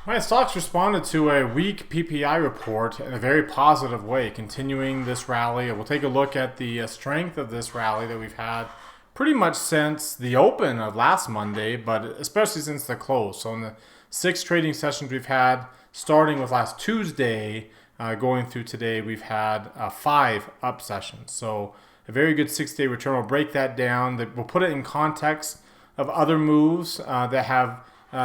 My stocks responded to a weak PPI report in a very positive way, continuing this rally. We'll take a look at the strength of this rally that we've had pretty much since the open of last Monday, but especially since the close. So in the 6 trading sessions we've had, starting with last Tuesday, going through today, we've had 5 up sessions. So a very good 6-day return. We'll break that down. We'll put it in context of other moves that have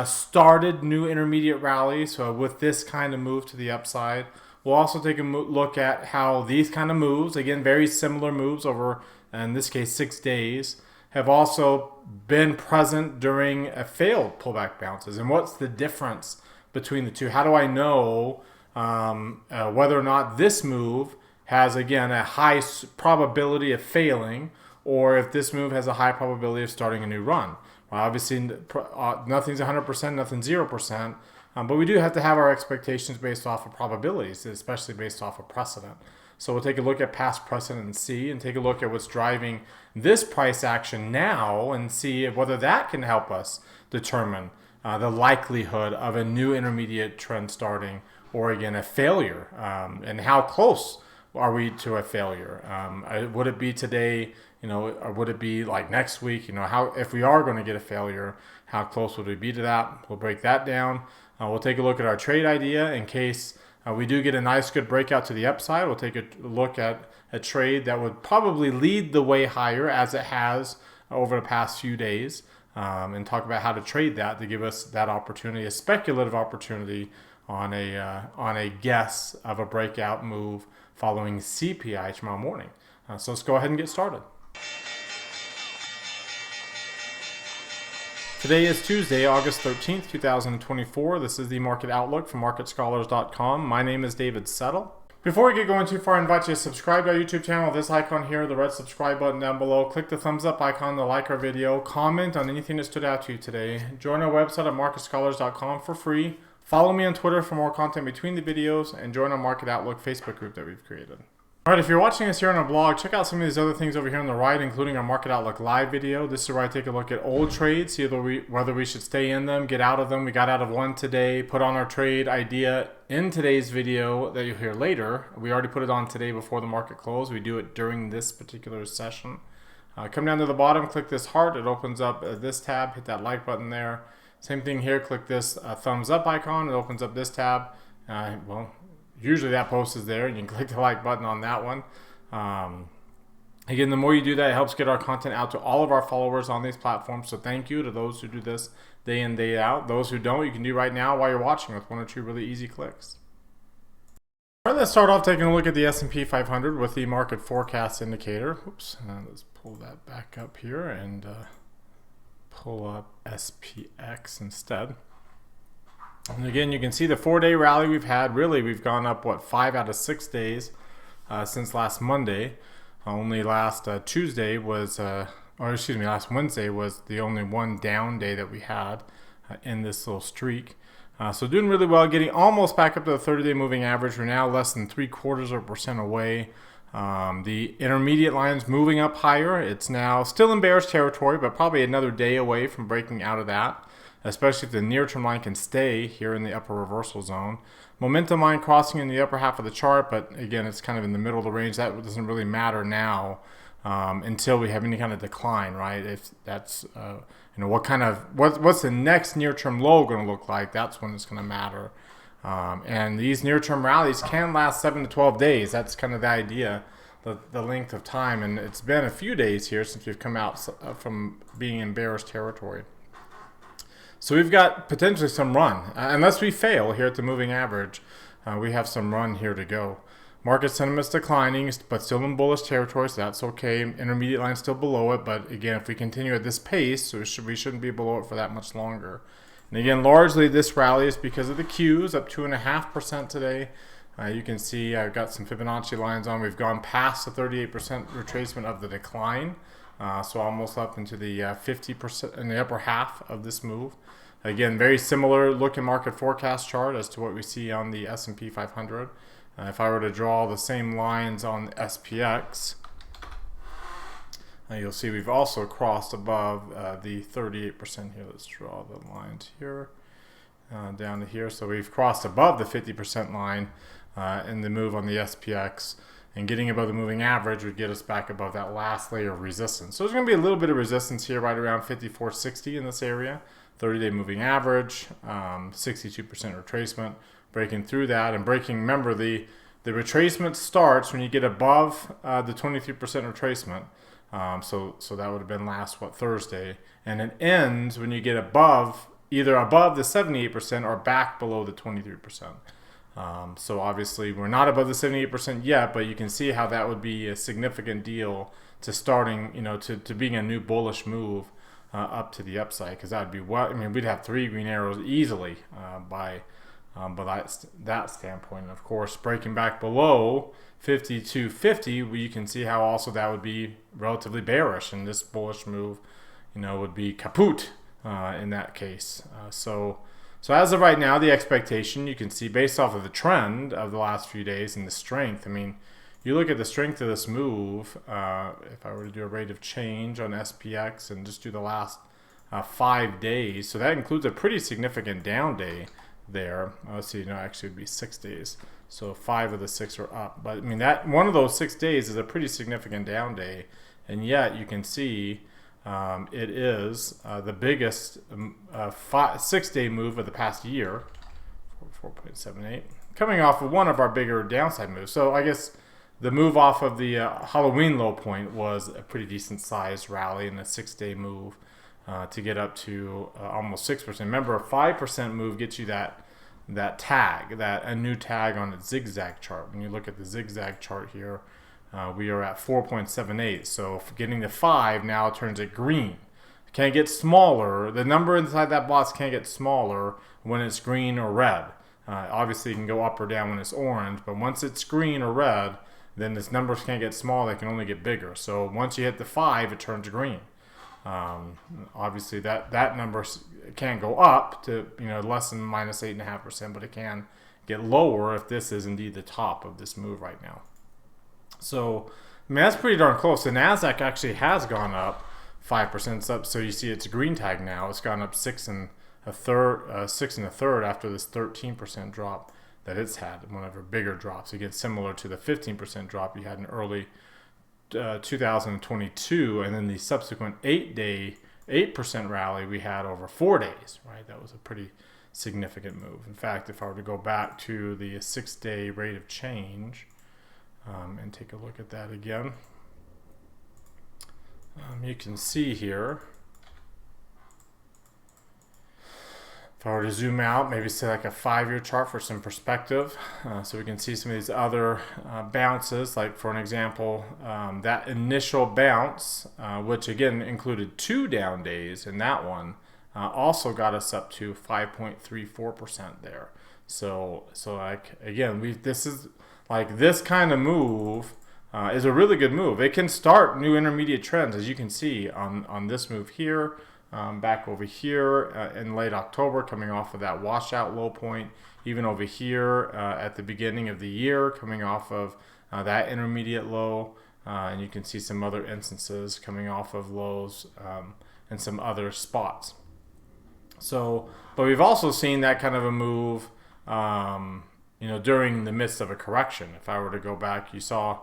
started new intermediate rallies. So with this kind of move to the upside, we'll also take a look at how these kind of moves, again, very similar moves over, in this case, 6 days, have also been present during a failed pullback bounces. And what's the difference between the two? How do I know whether or not this move has, again, a high probability of failing, or if this move has a high probability of starting a new run? Well, obviously, nothing's 100%, nothing's 0%, but we do have to have our expectations based off of probabilities, especially based off of precedent. So we'll take a look at past precedent and see, and take a look at what's driving this price action now and see whether that can help us determine the likelihood of a new intermediate trend starting, or again, a failure, and how close are we to a failure? Would it be today, or would it be like next week? How, if we are going to get a failure, how close would we be to that? We'll break that down. We'll take a look at our trade idea in case we do get a nice good breakout to the upside. We'll take a look at a trade that would probably lead the way higher, as it has over the past few days, and talk about how to trade that to give us that opportunity, a speculative opportunity on a guess of a breakout move following CPI tomorrow morning. So let's go ahead and get started. Today is Tuesday, August 13th, 2024. This is the Market Outlook from MarketScholars.com. My name is David Settle. Before we get going too far, I invite you to subscribe to our YouTube channel. This icon here, the red subscribe button down below. Click the thumbs up icon to like our video. Comment on anything that stood out to you today. Join our website at MarketScholars.com for free. Follow me on Twitter for more content between the videos, and join our Market Outlook Facebook group that we've created. All right, if you're watching us here on our blog, check out some of these other things over here on the right, including our Market Outlook live video. This is where I take a look at old trades, see whether we should stay in them, get out of them. We got out of one today, put on our trade idea in today's video that you'll hear later. We already put it on today before the market closed. We do it during this particular session. Come down to the bottom, click this heart. It opens up this tab. Hit that like button there. Same thing here. Click this thumbs up icon. It opens up this tab. Well, usually that post is there, and you can click the like button on that one. Again, the more you do that, it helps get our content out to all of our followers on these platforms. So thank you to those who do this day in, day out. Those who don't, you can do right now while you're watching with 1 or 2 really easy clicks. All right, let's start off taking a look at the S&P 500 with the market forecast indicator. Oops, let's pull that back up here and pull up SPX instead. And again, you can see the 4-day rally we've had. Really, we've gone up, 5 out of 6 days since last Monday. Only last Tuesday was, last Wednesday was the only one down day that we had in this little streak. So doing really well, getting almost back up to the 30-day moving average. We're now less than 0.75% away. The intermediate line's moving up higher. It's now still in bearish territory, but probably another day away from breaking out of that, especially if the near-term line can stay here in the upper reversal zone. Momentum line crossing in the upper half of the chart, but again, it's kind of in the middle of the range. That doesn't really matter now until we have any kind of decline, right? If that's, what's the next near-term low going to look like? That's when it's going to matter. And these near-term rallies can last 7 to 12 days. That's kind of the idea, the length of time. And it's been a few days here since we've come out from being in bearish territory. So we've got potentially some run. Unless we fail here at the moving average, we have some run here to go. Market sentiment's declining, but still in bullish territory, so that's okay. Intermediate line still below it, but again, if we continue at this pace, we shouldn't be below it for that much longer. And again, largely this rally is because of the Qs, up 2.5% today. You can see I've got some Fibonacci lines on. We've gone past the 38% retracement of the decline. So almost up into the 50% in the upper half of this move. Again, very similar looking market forecast chart as to what we see on the S&P 500. If I were to draw the same lines on the SPX, you'll see we've also crossed above the 38% here. Let's draw the lines here. down to here. So we've crossed above the 50% line in the move on the SPX, and getting above the moving average would get us back above that last layer of resistance. So there's going to be a little bit of resistance here right around 54.60 in this area. 30-day moving average, 62% retracement, breaking through that and breaking. Remember, the retracement starts when you get above the 23% retracement. So that would have been last Thursday, and it ends when you get either above the 78% or back below the 23%. So obviously we're not above the 78% yet, but you can see how that would be a significant deal to starting, to being a new bullish move up to the upside, because that would be we'd have 3 green arrows easily by that standpoint. And of course, breaking back below 52.50, you can see how also that would be relatively bearish, and this bullish move, would be kaput in that case. So as of right now, the expectation, you can see based off of the trend of the last few days and the strength. You look at the strength of this move. If I were to do a rate of change on SPX and just do the last 5 days, so that includes a pretty significant down day there. Let's see, actually it would be 6 days. So 5 of the 6 are up. But that one of those 6 days is a pretty significant down day, and yet you can see it is the biggest 6-day move of the past year, 4.78, coming off of one of our bigger downside moves. So I guess the move off of the Halloween low point was a pretty decent sized rally in a 6-day move to get up to almost 6%. Remember, a 5% move gets you that tag, a new tag on a zigzag chart. When you look at the zigzag chart here, we are at 4.78. So getting to 5 now turns it green. It can't get smaller. The number inside that box can't get smaller when it's green or red. Obviously, it can go up or down when it's orange, but once it's green or red, then this numbers can't get small. They can only get bigger. So once you hit the 5, it turns green. Obviously, that number can go up to less than minus 8.5%, but it can get lower if this is indeed the top of this move right now. So that's pretty darn close. The Nasdaq actually has gone up 5%. It's up, so you see it's a green tag now. It's gone up 6 1/3 after this 13% drop that it's had, one of her bigger drops. Again, similar to the 15% drop you had in early 2022, and then the subsequent 8% rally we had over 4 days. Right, that was a pretty significant move. In fact, if I were to go back to the 6-day rate of change and take a look at that again, you can see here. If I were to zoom out, maybe say like a 5-year chart for some perspective, so we can see some of these other bounces. Like for an example, that initial bounce, which again included 2 down days in that one, also got us up to 5.34% there. So like again, this kind of move is a really good move. It can start new intermediate trends, as you can see on this move here. Back over here in late October, coming off of that washout low point, even over here at the beginning of the year, coming off of that intermediate low, and you can see some other instances coming off of lows and some other spots. So, but we've also seen that kind of a move, during the midst of a correction. If I were to go back, you saw.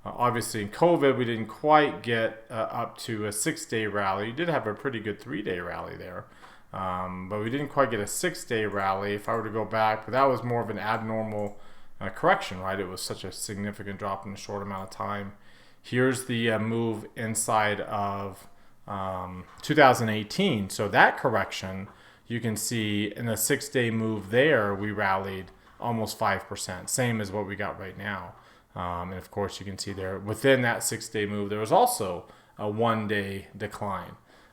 Obviously, in COVID, we didn't quite get up to a 6-day rally. You did have a pretty good 3-day rally there, but we didn't quite get a 6-day rally. If I were to go back, but that was more of an abnormal correction, right? It was such a significant drop in a short amount of time. Here's the move inside of 2018. So that correction, you can see in a 6-day move there, we rallied almost 5%, same as what we got right now. And of course, you can see there within that 6-day move, there was also a 1-day decline.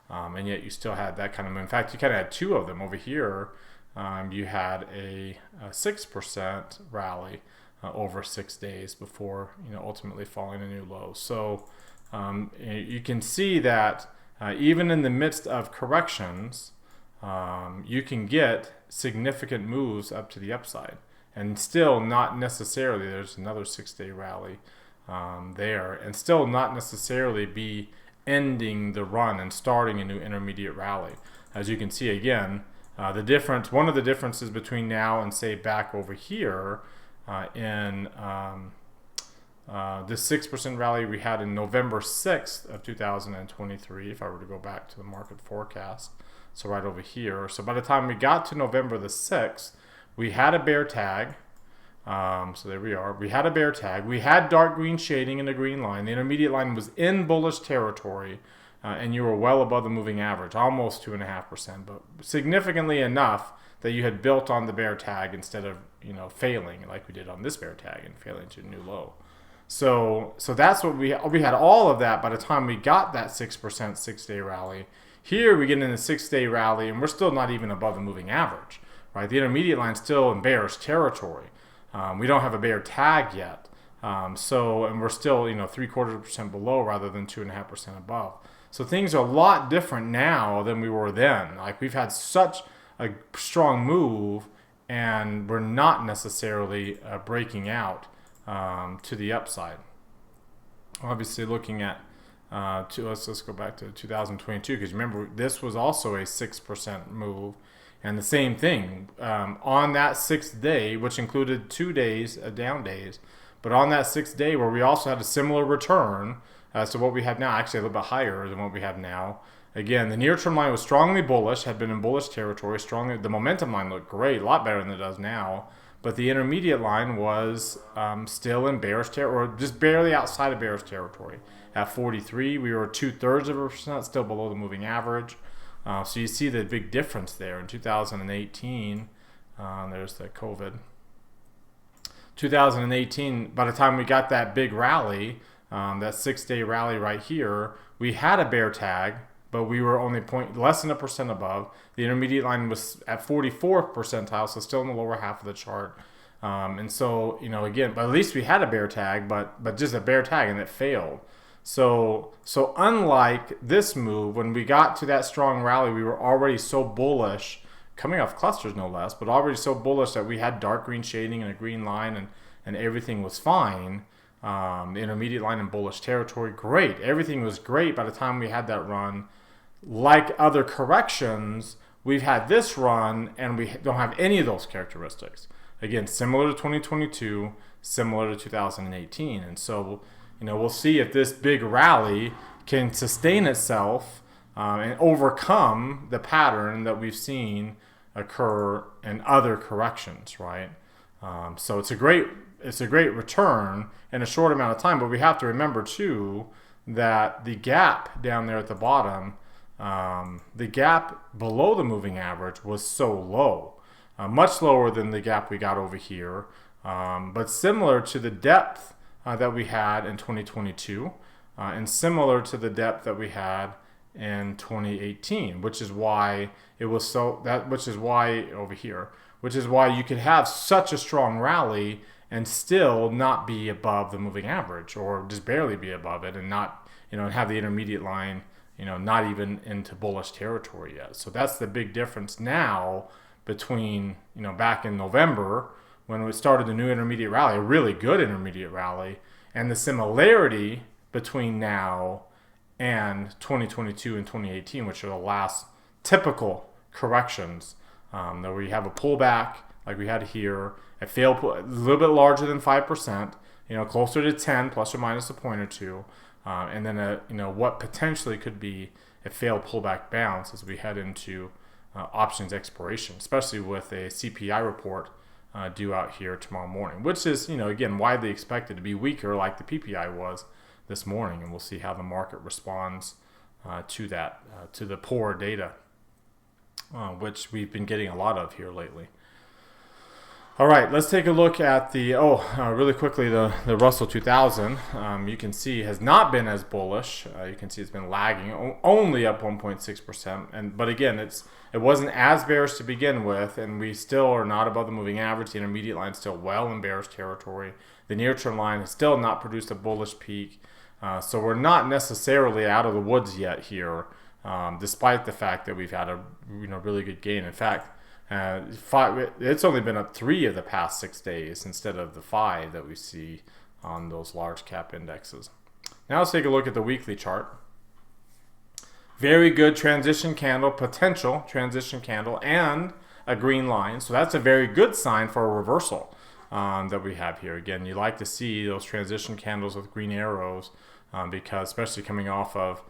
And yet you still had that kind of move. In fact, you kind of had 2 of them over here. You had a 6% rally over 6 days before ultimately falling a new low. So you can see that even in the midst of corrections, you can get significant moves up to the upside. And still not necessarily, there's another 6-day rally there, and still not necessarily be ending the run and starting a new intermediate rally. As you can see again, One of the differences between now and say back over here in this 6% rally we had in November 6th of 2023, if I were to go back to the market forecast, so right over here. So by the time we got to November the 6th, we had a bear tag. So there we are. We had a bear tag. We had dark green shading in the green line. The intermediate line was in bullish territory, and you were well above the moving average, almost 2.5%, but significantly enough that you had built on the bear tag instead of failing like we did on this bear tag and failing to a new low. So that's what we had all of that by the time we got that 6% 6-day rally. Here we get in the 6-day rally and we're still not even above the moving average, right? The intermediate line is still in bearish territory. We don't have a bear tag yet. And we're still 0.75% below rather than 2.5% above. So things are a lot different now than we were then. Like we've had such a strong move and we're not necessarily breaking out to the upside. Obviously looking at let's go back to 2022, because remember this was also a 6% move, and the same thing on that 6th day, which included 2 days down days, but on that 6th day where we also had a similar return to what we have now, actually a little bit higher than what we have now. Again, the near-term line was strongly bullish, had been in bullish territory. The momentum line looked great, a lot better than it does now. But the intermediate line was still in bearish territory, or just barely outside of bearish territory. At 43, we were 0.2%, still below the moving average. So you see the big difference there. In 2018, there's the COVID. 2018, by the time we got that big rally, that 6-day rally right here, we had a bear tag, but we were only less than 1% above. The intermediate line was at 44th percentile, so still in the lower half of the chart. And so, again, but at least we had a bear tag, but just a bear tag, and it failed. So unlike this move, when we got to that strong rally, we were already so bullish, coming off clusters no less, but already so bullish that we had dark green shading and a green line, and everything was fine. The intermediate line in bullish territory, great. Everything was great by the time we had that run. Like other corrections, we've had this run and we don't have any of those characteristics. Again, similar to 2022, similar to 2018. And so, we'll see if this big rally can sustain itself and overcome the pattern that we've seen occur in other corrections, right? So it's a great return in a short amount of time, but we have to remember too that the gap down there at the bottom, the gap below the moving average was so low, much lower than the gap we got over here, but similar to the depth that we had in 2022, and similar to the depth that we had in 2018, which is why you could have such a strong rally and still not be above the moving average, or just barely be above it, and not, and have the intermediate line, not even into bullish territory yet. So that's the big difference now between, back in November when we started the new intermediate rally, a really good intermediate rally, and the similarity between now and 2022 and 2018, which are the last typical corrections, where you have a pullback like we had here, a little bit larger than 5%, closer to 10 plus or minus a point or two, and then what potentially could be a failed pullback bounce as we head into options expiration, especially with a CPI report due out here tomorrow morning, which is again widely expected to be weaker, like the PPI was this morning, and we'll see how the market responds to that, to the poor data, which we've been getting a lot of here lately. All right, let's take a look at the, really quickly, the Russell 2000. You can see has not been as bullish. You can see it's been lagging, only up 1.6%. But again, it wasn't as bearish to begin with, and we still are not above the moving average. The intermediate line is still well in bearish territory. The near-term line has still not produced a bullish peak. So we're not necessarily out of the woods yet here, despite the fact that we've had a really good gain. In fact, it's only been up 3 of the past 6 days instead of the 5 that we see on those large cap indexes. Now let's take a look at the weekly chart. Very good transition candle, potential transition candle, and a green line. So that's a very good sign for a reversal that we have here. Again, you like to see those transition candles with green arrows because especially coming off of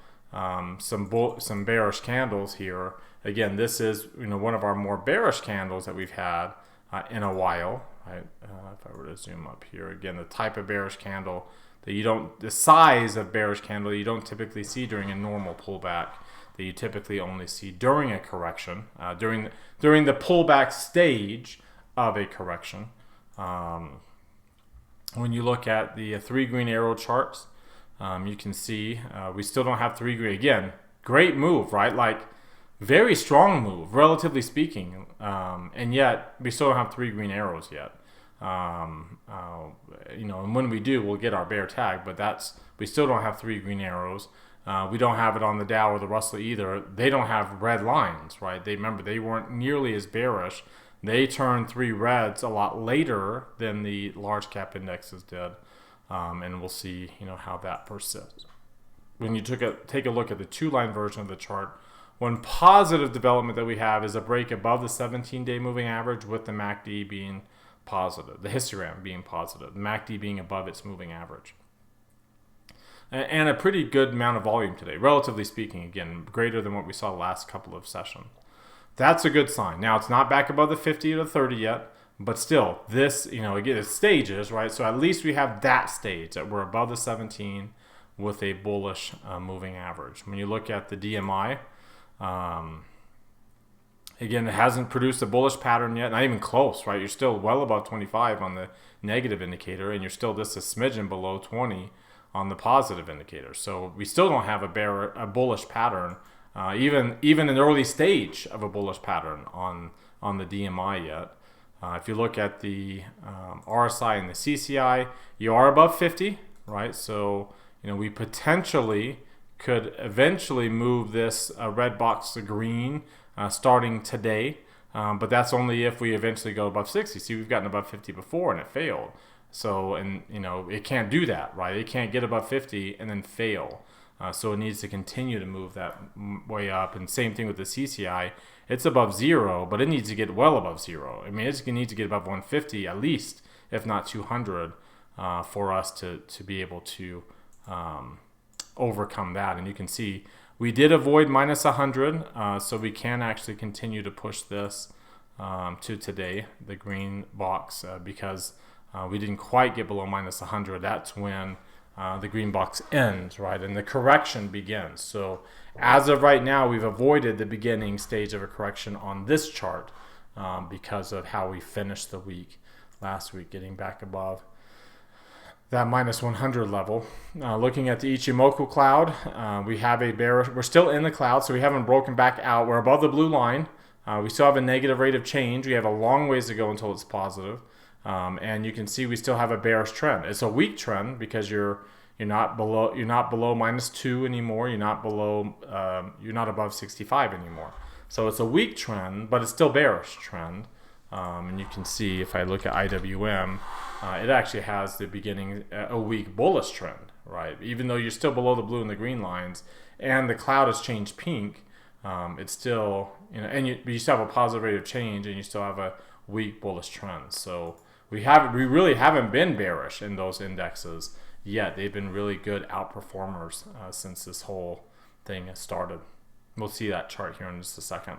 some bearish candles here. Again, this is one of our more bearish candles that we've had in a while. Right? If I were to zoom up here, again, the type of bearish candle that the size of bearish candle you don't typically see during a normal pullback, that you typically only see during a correction, during the pullback stage of a correction. When you look at the 3 green arrow charts, you can see we still don't have 3 green. Again, great move, right? Like very strong move, relatively speaking, and yet we still don't have 3 green arrows yet. And when we do, we'll get our bear tag, but we still don't have 3 green arrows. We don't have it on the Dow or the Russell either. They don't have red lines, right? Remember, they weren't nearly as bearish. They turned 3 reds a lot later than the large cap indexes did, and we'll see, how that persists. When you take a look at the 2-line version of the chart, one positive development that we have is a break above the 17-day moving average, with the MACD being positive, the histogram being positive, the MACD being above its moving average. And a pretty good amount of volume today, relatively speaking, again, greater than what we saw the last couple of sessions. That's a good sign. Now, it's not back above the 50 or the 30 yet, but still, this, again, it's stages, right? So at least we have that stage, that we're above the 17 with a bullish moving average. When you look at the DMI, again, it hasn't produced a bullish pattern yet, not even close, right? You're still well above 25 on the negative indicator, and you're still just a smidgen below 20 on the positive indicator. So we still don't have a bullish pattern, even an early stage of a bullish pattern on the DMI yet. If you look at the RSI and the CCI, you are above 50, right? So we potentially could eventually move this red box to green starting today, but that's only if we eventually go above 60. See, we've gotten above 50 before and it failed. So, it can't do that, right? It can't get above 50 and then fail. So it needs to continue to move that way up. And same thing with the CCI. It's above 0, but it needs to get well above 0. I mean, it's going to need to get above 150 at least, if not 200, for us to be able to overcome that. And you can see we did avoid minus 100, so we can actually continue to push this to today, the green box, because we didn't quite get below minus 100. That's when the green box ends, right? And the correction begins. So as of right now, we've avoided the beginning stage of a correction on this chart because of how we finished the week last week, getting back above that minus 100 level. Looking at the Ichimoku cloud, we have a bearish. We're still in the cloud, so we haven't broken back out. We're above the blue line. We still have a negative rate of change. We have a long ways to go until it's positive. And you can see we still have a bearish trend. It's a weak trend because you're not below minus 2 anymore. You're not above 65 anymore. So it's a weak trend, but it's still bearish trend. And you can see if I look at IWM, it actually has the beginning a weak bullish trend, right? Even though you're still below the blue and the green lines, and the cloud has changed pink, it's still and you still have a positive rate of change, and you still have a weak bullish trend. So we really haven't been bearish in those indexes yet. They've been really good outperformers since this whole thing has started. We'll see that chart here in just a second.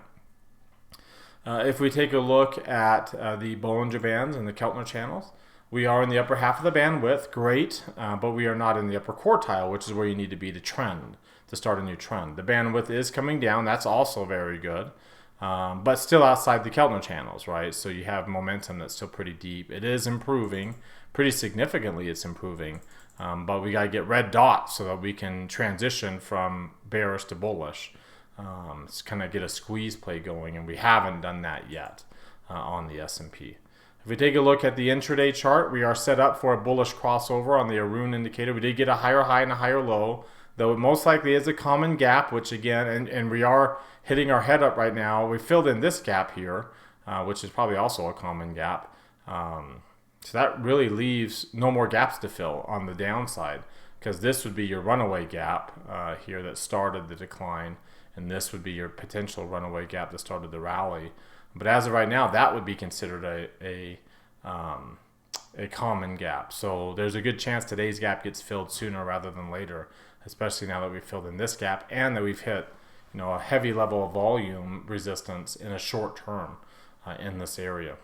If we take a look at the Bollinger Bands and the Keltner channels, we are in the upper half of the bandwidth, great, but we are not in the upper quartile, which is where you need to be to start a new trend. The bandwidth is coming down, that's also very good, but still outside the Keltner channels, right? So you have momentum that's still pretty deep. It is improving, pretty significantly it's improving, but we got to get red dots so that we can transition from bearish to bullish. To kind of get a squeeze play going, and we haven't done that yet on the S&P. If we take a look at the intraday chart, we are set up for a bullish crossover on the Arun indicator. We did get a higher high and a higher low, though it most likely is a common gap, which again, and we are hitting our head up right now. We filled in this gap here, which is probably also a common gap. So that really leaves no more gaps to fill on the downside, because this would be your runaway gap here that started the decline. and this would be your potential runaway gap that started the rally. But as of right now, that would be considered a common gap. So there's a good chance today's gap gets filled sooner rather than later, especially now that we've filled in this gap and that we've hit a heavy level of volume resistance in a short term in this area.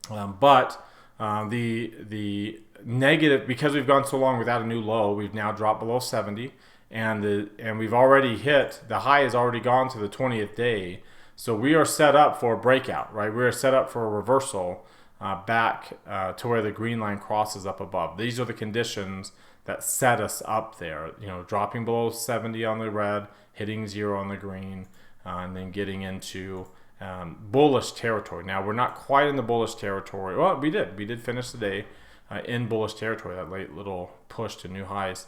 But the negative, because we've gone so long without a new low, we've now dropped below 70, and we've already hit, the high has already gone to the 20th day. So we are set up for a breakout, right? We are set up for a reversal back to where the green line crosses up above. These are the conditions that set us up there, dropping below 70 on the red, hitting 0 on the green, and then getting into bullish territory. Now, we're not quite in the bullish territory. Well, we did finish the day in bullish territory. That late little push to new highs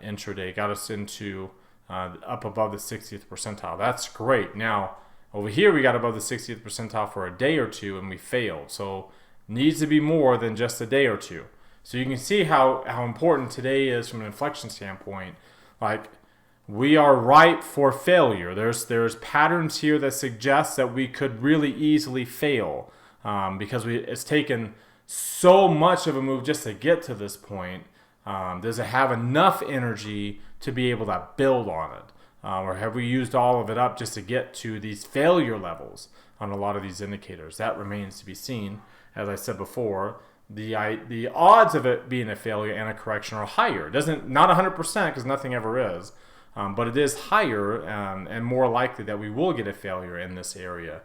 intraday got us into up above the 60th percentile. That's great. Now, over here, we got above the 60th percentile for a day or two, and we failed. So needs to be more than just a day or two. So you can see how important today is from an inflection standpoint. Like, we are ripe for failure. There's patterns here that suggest that we could really easily fail because it's taken so much of a move just to get to this point. Does it have enough energy to be able to build on it? Or have we used all of it up just to get to these failure levels on a lot of these indicators? That remains to be seen. As I said before, the odds of it being a failure and a correction are higher. Not 100% because nothing ever is, but it is higher and more likely that we will get a failure in this area,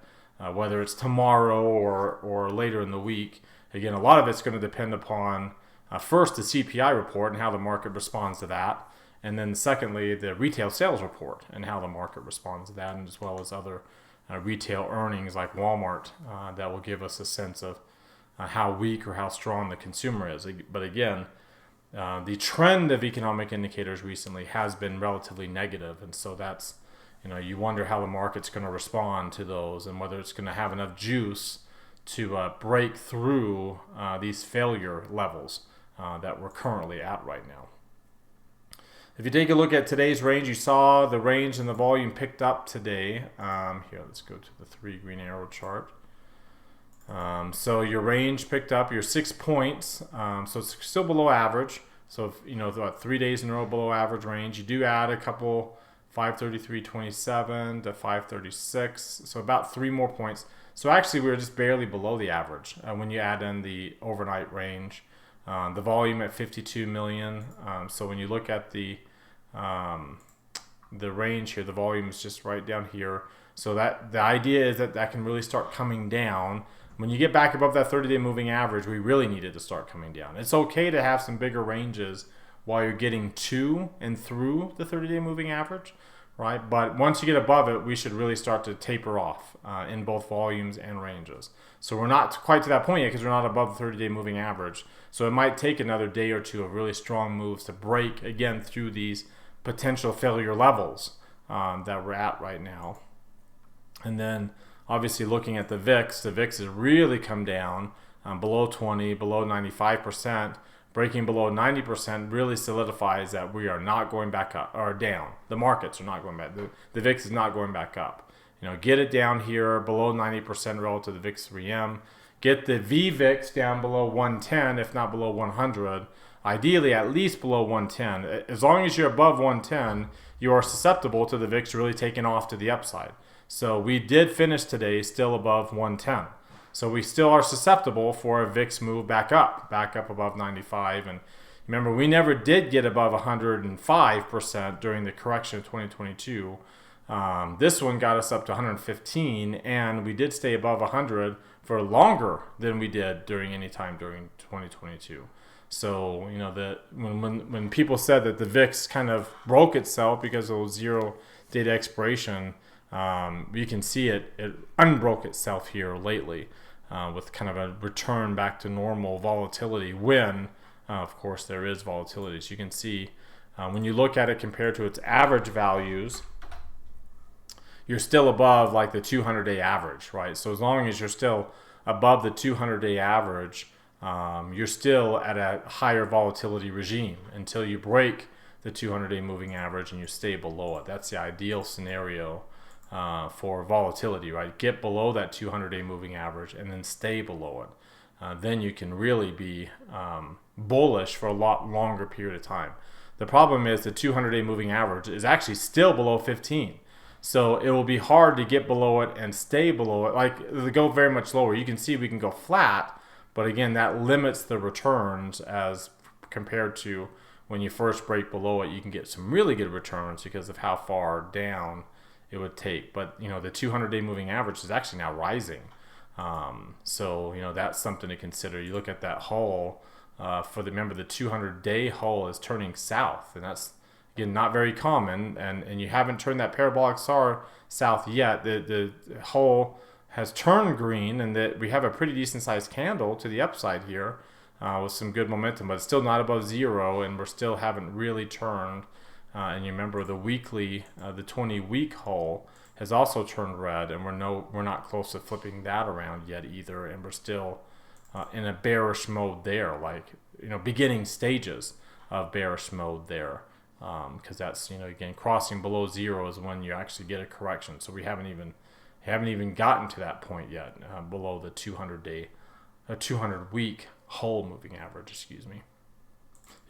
whether it's tomorrow or later in the week. Again, a lot of it's going to depend upon first the CPI report and how the market responds to that. And then secondly, the retail sales report and how the market responds to that, and as well as other retail earnings like Walmart that will give us a sense of how weak or how strong the consumer is. But again, the trend of economic indicators recently has been relatively negative, and so that's, you wonder how the market's going to respond to those and whether it's going to have enough juice to break through these failure levels that we're currently at right now. If you take a look at today's range, you saw the range and the volume picked up today. Here, let's go to the 3 green arrow chart. So your range picked up, your 6 points. So it's still below average. So if, about 3 days in a row below average range, you do add a couple 533.27 to 536. So about 3 more points. So actually we were just barely below the average when you add in the overnight range. The volume at 52 million. So when you look at the range here, the volume is just right down here. So that the idea is that can really start coming down. When you get back above that 30-day moving average, we really need it to start coming down. It's okay to have some bigger ranges while you're getting to and through the 30-day moving average, right? But once you get above it, we should really start to taper off in both volumes and ranges. So we're not quite to that point yet because we're not above the 30-day moving average. So it might take another day or two of really strong moves to break again through these potential failure levels that we're at right now. And then obviously looking at the VIX has really come down below 20, below 95%. Breaking below 90% really solidifies that we are not going back up or down. The markets are not going back. The VIX is not going back up. Get it down here below 90% relative to the VIX 3M. Get the VVIX down below 110, if not below 100. Ideally, at least below 110. As long as you're above 110, you are susceptible to the VIX really taking off to the upside. So we did finish today still above 110. So we still are susceptible for a VIX move back up above 95. And remember, we never did get above 105% during the correction of 2022. This one got us up to 115, and we did stay above 100 for longer than we did during any time during 2022. So, when people said that the VIX kind of broke itself because of 0 data expiration, you can see it unbroke itself here lately with kind of a return back to normal volatility when, of course, there is volatility. So you can see when you look at it compared to its average values, you're still above like the 200-day average, right? So as long as you're still above the 200-day average, you're still at a higher volatility regime until you break the 200-day moving average and you stay below it. That's the ideal scenario for volatility, right? Get below that 200-day moving average and then stay below it. Then you can really be bullish for a lot longer period of time. The problem is the 200-day moving average is actually still below 15. So it will be hard to get below it and stay below it. Like, they go very much lower. You can see we can go flat, but again, that limits the returns as compared to when you first break below it. You can get some really good returns because of how far down it would take. But, you know, the 200-day moving average is actually now rising. So, you know, that's something to consider. You look at that hull remember the 200-day hull is turning south, and that's, again, not very common, and you haven't turned that parabolic SAR south yet. The hull has turned green, and that we have a pretty decent sized candle to the upside here with some good momentum, but it's still not above zero, and we're still haven't really turned. And you remember the weekly, the 20-week hull has also turned red, and we're not close to flipping that around yet either, and we're still in a bearish mode there, like, you know, beginning stages of bearish mode there. Because that's, you know, again, crossing below zero is when you actually get a correction. So we haven't even gotten to that point yet, below the 200-week hull moving average. Excuse me.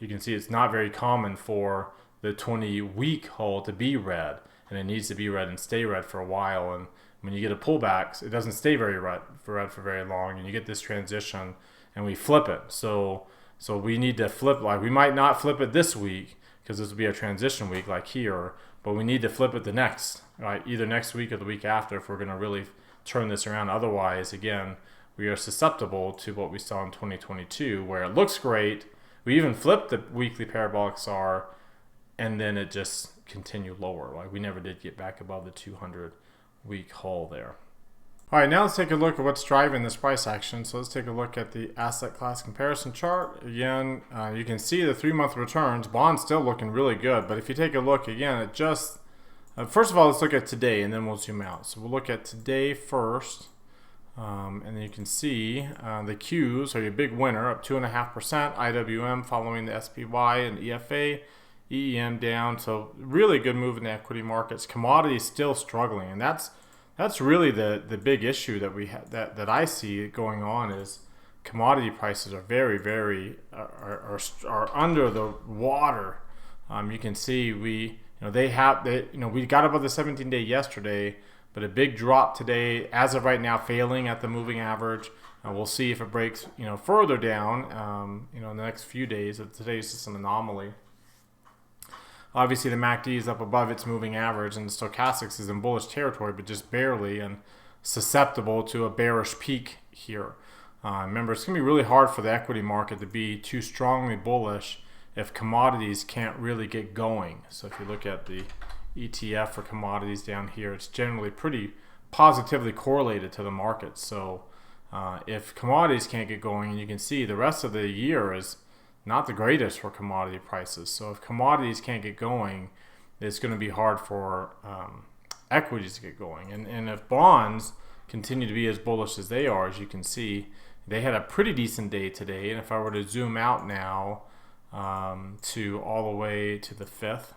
You can see it's not very common for the 20-week hull to be red, and it needs to be red and stay red for a while. And when you get a pullback, it doesn't stay very red for very long, and you get this transition, and we flip it. So we need to flip. Like, we might not flip it this week, because this will be a transition week like here, but we need to flip it the next, right? Either next week or the week after if we're going to really turn this around. Otherwise, again, we are susceptible to what we saw in 2022, where it looks great. We even flipped the weekly parabolic SAR, and then it just continued lower. Like, we never did get back above the 200-week hull there. All right, now let's take a look at what's driving this price action. So let's take a look at the asset class comparison chart. Again, you can see the 3-month returns. Bonds still looking really good, but if you take a look again at just, first of all, let's look at today, and then we'll zoom out. So we'll look at today first, and then you can see the Qs are your big winner, up 2.5%. IWM following the SPY and EFA. EEM down, so really good move in the equity markets. Commodities still struggling, and that's really the big issue that we that I see going on is commodity prices are very are under the water. You can see we got above the 17-day yesterday, but a big drop today. As of right now, failing at the moving average. We'll see if it breaks further down in the next few days. Today's just an anomaly. Obviously, the MACD is up above its moving average, and the stochastics is in bullish territory, but just barely, and susceptible to a bearish peak here. Remember, it's going to be really hard for the equity market to be too strongly bullish if commodities can't really get going. So if you look at the ETF for commodities down here, it's generally pretty positively correlated to the market. So if commodities can't get going, and you can see the rest of the year is not the greatest for commodity prices. So if commodities can't get going, it's going to be hard for equities to get going. And if bonds continue to be as bullish as they are, as you can see, they had a pretty decent day today. And if I were to zoom out now to all the way to the 5th,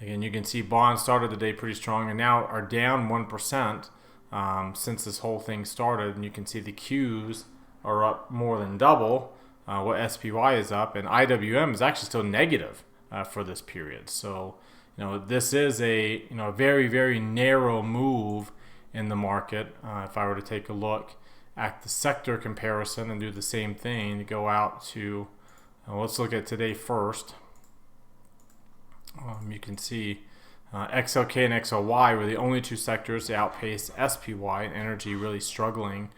again, you can see bonds started the day pretty strong and now are down 1% since this whole thing started. And you can see the Qs are up more than double what SPY is up, and IWM is actually still negative for this period. So, this is a very narrow move in the market. If I were to take a look at the sector comparison and do the same thing, to go out to, let's look at today first. You can see XLK and XLY were the only two sectors to outpace SPY, and energy really struggling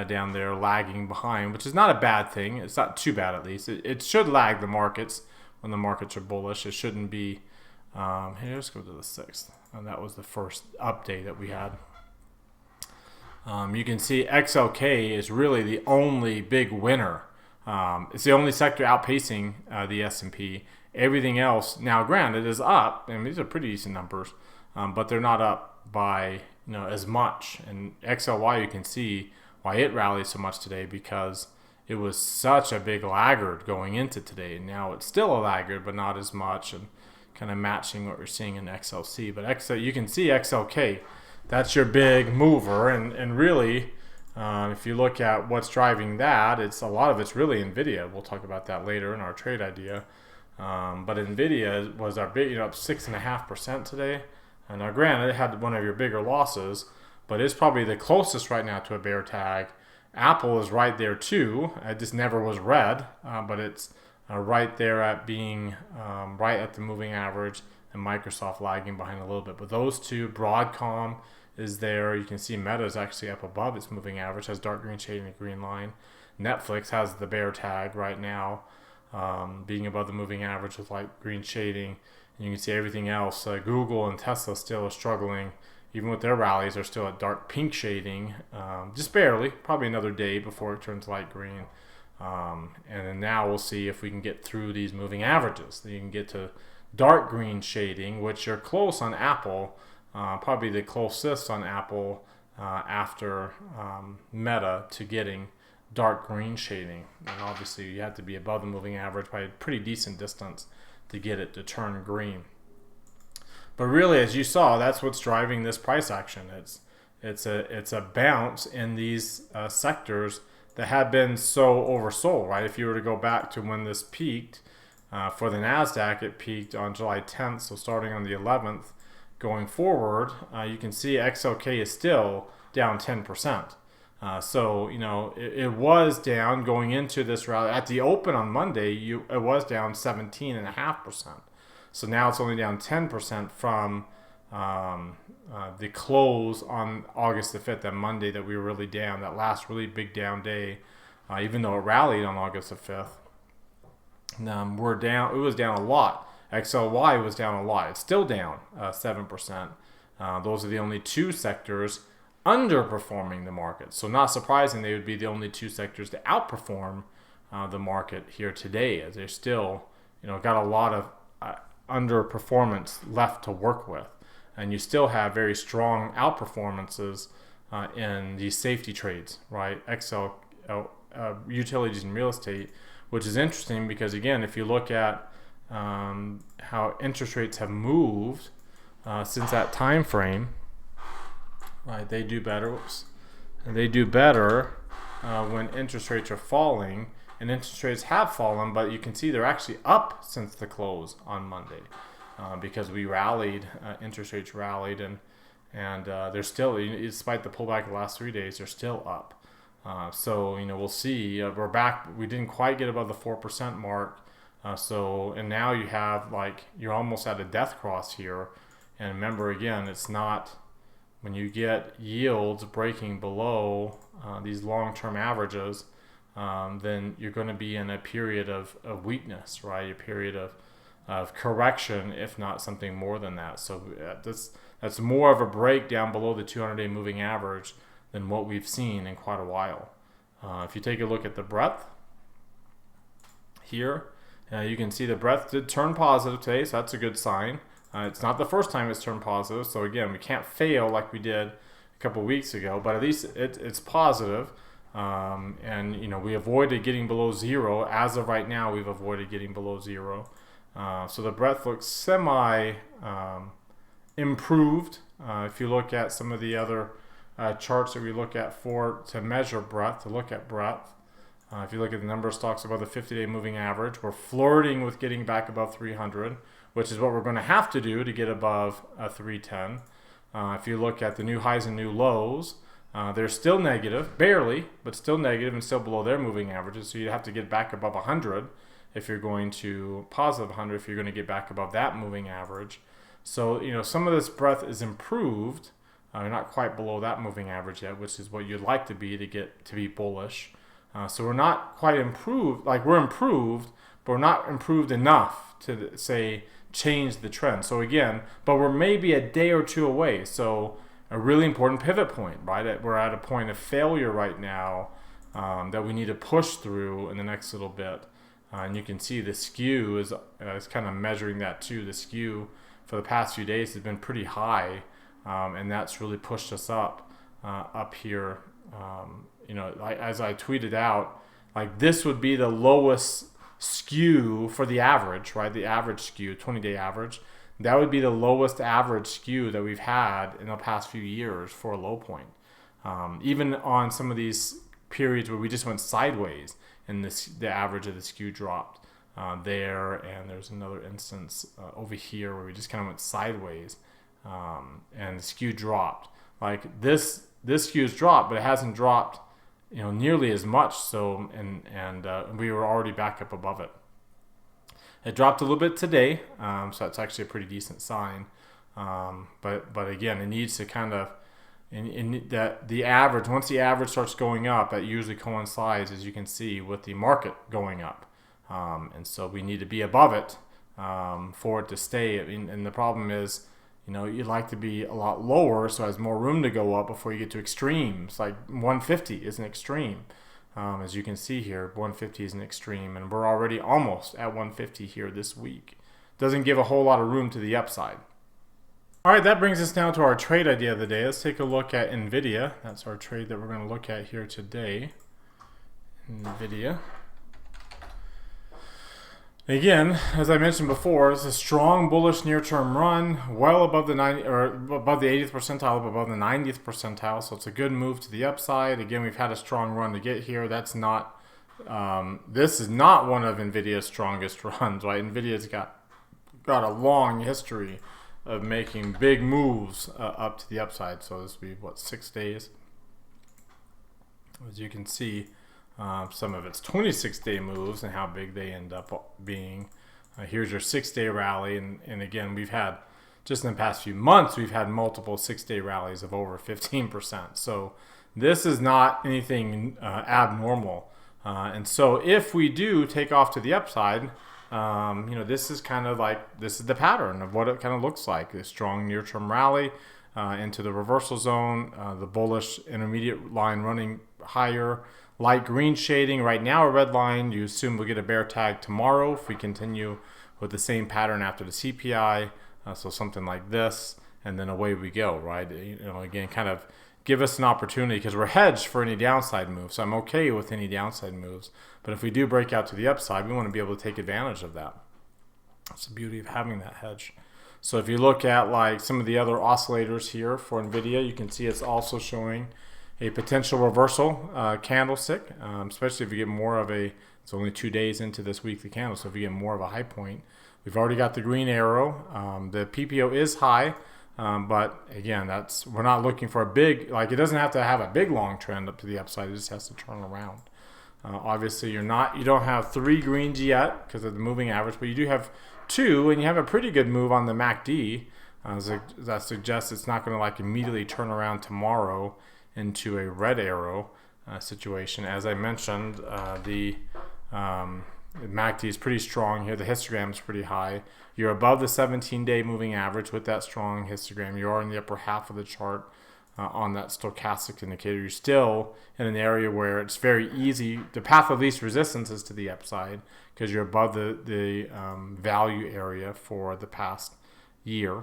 down there, lagging behind, which is not a bad thing. It's not too bad, at least. It should lag the markets when the markets are bullish. It shouldn't be. Hey, let's go to the 6th. And that was the first update that we had. You can see XLK is really the only big winner. It's the only sector outpacing the S&P. Everything else, now granted, is up. And these are pretty decent numbers, but they're not up by as much. And XLY, you can see why it rallied so much today, because it was such a big laggard going into today. Now it's still a laggard, but not as much, and kind of matching what we're seeing in XLC. But you can see XLK, that's your big mover, and really, if you look at what's driving that, a lot of it's really NVIDIA. We'll talk about that later in our trade idea. But NVIDIA was our big, up 6.5% today. And now, granted, it had one of your bigger losses, but it's probably the closest right now to a bear tag. Apple is right there too. It just never was red, but it's right there at being right at the moving average, and Microsoft lagging behind a little bit. But those two, Broadcom is there. You can see Meta is actually up above its moving average, has dark green shading and a green line. Netflix has the bear tag right now, being above the moving average with light green shading. And you can see everything else. Google and Tesla still are struggling. Even with their rallies, they're still at dark pink shading, just barely. Probably another day before it turns light green. And then now we'll see if we can get through these moving averages. Then you can get to dark green shading, which are close on Apple, probably the closest on Apple after Meta to getting dark green shading. And obviously you have to be above the moving average by a pretty decent distance to get it to turn green. But really, as you saw, that's what's driving this price action. It's a bounce in these sectors that had been so oversold, right? If you were to go back to when this peaked, for the NASDAQ, it peaked on July 10th, so starting on the 11th, going forward, you can see XLK is still down 10%. So, it was down going into this rally. At the open on Monday, it was down 17.5%. So now it's only down 10% from the close on August the 5th, that Monday that we were really down, that last really big down day, even though it rallied on August the 5th. We're down. It was down a lot. XLY was down a lot. It's still down 7%. Those are the only two sectors underperforming the market. So not surprising they would be the only two sectors to outperform the market here today, as they're still, got a lot of underperformance left to work with, and you still have very strong outperformances in these safety trades, right? Utilities and real estate, which is interesting because, again, if you look at how interest rates have moved since that time frame, right? They do better. And they do better when interest rates are falling. And interest rates have fallen, but you can see they're actually up since the close on Monday, because we rallied, interest rates rallied, and they're still, despite the pullback the last 3 days, they're still up. So we'll see. We're back. We didn't quite get above the 4% mark. And now you have, you're almost at a death cross here. And remember, again, it's not when you get yields breaking below these long-term averages. Then you're going to be in a period of weakness, right? A period of correction, if not something more than that. So that's more of a break down below the 200-day moving average than what we've seen in quite a while. If you take a look at the breadth here, you can see the breadth did turn positive today, so that's a good sign. It's not the first time it's turned positive, so again, we can't fail like we did a couple weeks ago, but at least it's positive. And we avoided getting below zero. As of right now, we've avoided getting below zero. So the breadth looks semi improved. If you look at some of the other charts that we look at to measure breadth, to look at breadth, if you look at the number of stocks above the 50-day moving average, we're flirting with getting back above 300, which is what we're going to have to do to get above 310. If you look at the new highs and new lows, they're still negative, barely, but still negative and still below their moving averages. So you have to get back above 100 if you're going to positive 100 if you're going to get back above that moving average. So, some of this breadth is improved. You're not quite below that moving average yet, which is what you'd like to be to get to be bullish. So we're not quite improved. We're improved, but we're not improved enough to say change the trend. So again, but we're maybe a day or two away. So a really important pivot point, right? We're at a point of failure right now that we need to push through in the next little bit. And you can see the skew is kind of measuring that too. The skew for the past few days has been pretty high, and that's really pushed us up here. As I tweeted out, like this would be the lowest skew for the average, right? The average skew, 20-day average. That would be the lowest average skew that we've had in the past few years for a low point. Even on some of these periods where we just went sideways and the average of the skew dropped there, and there's another instance over here where we just kind of went sideways and the skew dropped. Like this skew's dropped, but it hasn't dropped, nearly as much. So and we were already back up above it. It dropped a little bit today, so that's actually a pretty decent sign. But again, it needs to kind of that the average, once the average starts going up, that usually coincides, as you can see, with the market going up. And so we need to be above it for it to stay. And the problem is, you'd like to be a lot lower so it has more room to go up before you get to extremes. Like 150 is an extreme. As you can see here, 150 is an extreme, and we're already almost at 150 here this week. Doesn't give a whole lot of room to the upside. All right, that brings us now to our trade idea of the day. Let's take a look at NVIDIA. That's our trade that we're going to look at here today. NVIDIA. Again, as I mentioned before, it's a strong bullish near-term run, well above the 80th percentile, above the 90th percentile. So it's a good move to the upside. Again, we've had a strong run to get here. That's not. This is not one of NVIDIA's strongest runs, right? NVIDIA's got a long history of making big moves up to the upside. So this would be 6 days. As you can see. Some of its 26-day moves and how big they end up being. Here's your 6-day rally, and again, we've had, just in the past few months, we've had multiple 6-day rallies of over 15%. So this is not anything abnormal. And so if we do take off to the upside, this is kind of like, this is the pattern of what it kind of looks like. A strong near-term rally into the reversal zone, the bullish intermediate line running higher, light green shading right now, a red line. You assume we'll get a bear tag tomorrow if we continue with the same pattern after the CPI. So something like this, and then away we go, right? Again, kind of give us an opportunity because we're hedged for any downside moves. So I'm okay with any downside moves. But if we do break out to the upside, we want to be able to take advantage of that. That's the beauty of having that hedge. So if you look at like some of the other oscillators here for NVIDIA, you can see it's also showing a potential reversal candlestick, especially if you get more of it's only 2 days into this weekly candle, so if you get more of a high point. We've already got the green arrow. The PPO is high, but again, we're not looking for a big, it doesn't have to have a big long trend up to the upside, it just has to turn around. Obviously, you don't have 3 greens yet because of the moving average, but you do have 2, and you have a pretty good move on the MACD. That suggests it's not going to immediately turn around tomorrow into a red arrow situation. As I mentioned, the MACD is pretty strong here. The histogram is pretty high. You're above the 17-day moving average with that strong histogram. You are in the upper half of the chart on that stochastic indicator. You're still in an area where it's very easy. The path of least resistance is to the upside because you're above the value area for the past year.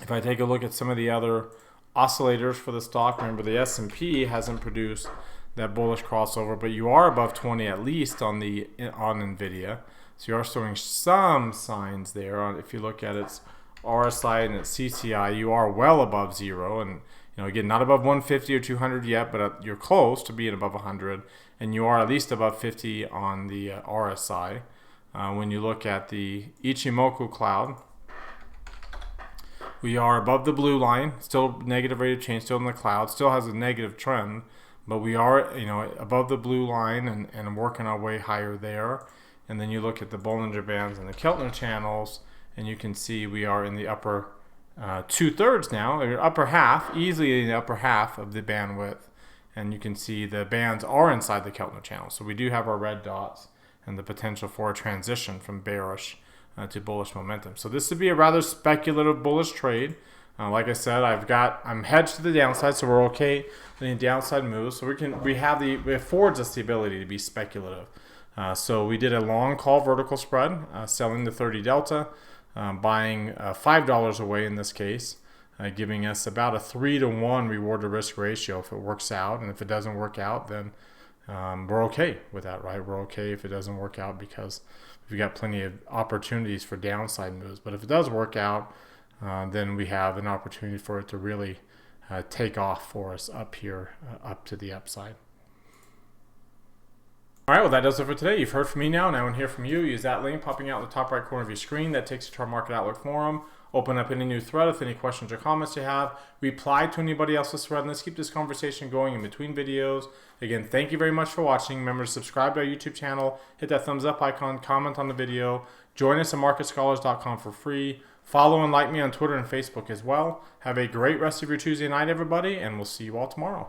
If I take a look at some of the other oscillators for the stock, remember the S&P hasn't produced that bullish crossover, but you are above 20 at least on NVIDIA. So you are showing some signs there. If you look at its RSI and its CCI, you are well above 0. And again, not above 150 or 200 yet, but you're close to being above 100. And you are at least above 50 on the RSI. When you look at the Ichimoku cloud, we are above the blue line, still negative rate of change, still in the cloud, still has a negative trend, but we are, above the blue line and working our way higher there. And then you look at the Bollinger Bands and the Keltner channels, and you can see we are in the upper 2/3 now, or upper half, easily in the upper half of the bandwidth. And you can see the bands are inside the Keltner channel. So we do have our red dots and the potential for a transition from bearish to bullish momentum. So this would be a rather speculative bullish trade. Like I said, I'm hedged to the downside, so we're okay with any downside moves. So it affords us the ability to be speculative. So we did a long call vertical spread, selling the 30 delta, buying $5 away in this case, giving us about a 3-to-1 reward to risk ratio if it works out. And if it doesn't work out, then we're okay with that, right? We're okay if it doesn't work out because we've got plenty of opportunities for downside moves. But if it does work out, then we have an opportunity for it to really take off for us up here, up to the upside. All right, well, that does it for today. You've heard from me now. Now I want to hear from you. Use that link popping out in the top right corner of your screen. That takes you to our Market Outlook forum. Open up any new thread with any questions or comments you have. Reply to anybody else's thread, and let's keep this conversation going in between videos. Again, thank you very much for watching. Remember to subscribe to our YouTube channel, hit that thumbs up icon, comment on the video. Join us at MarketScholars.com for free. Follow and like me on Twitter and Facebook as well. Have a great rest of your Tuesday night, everybody, and we'll see you all tomorrow.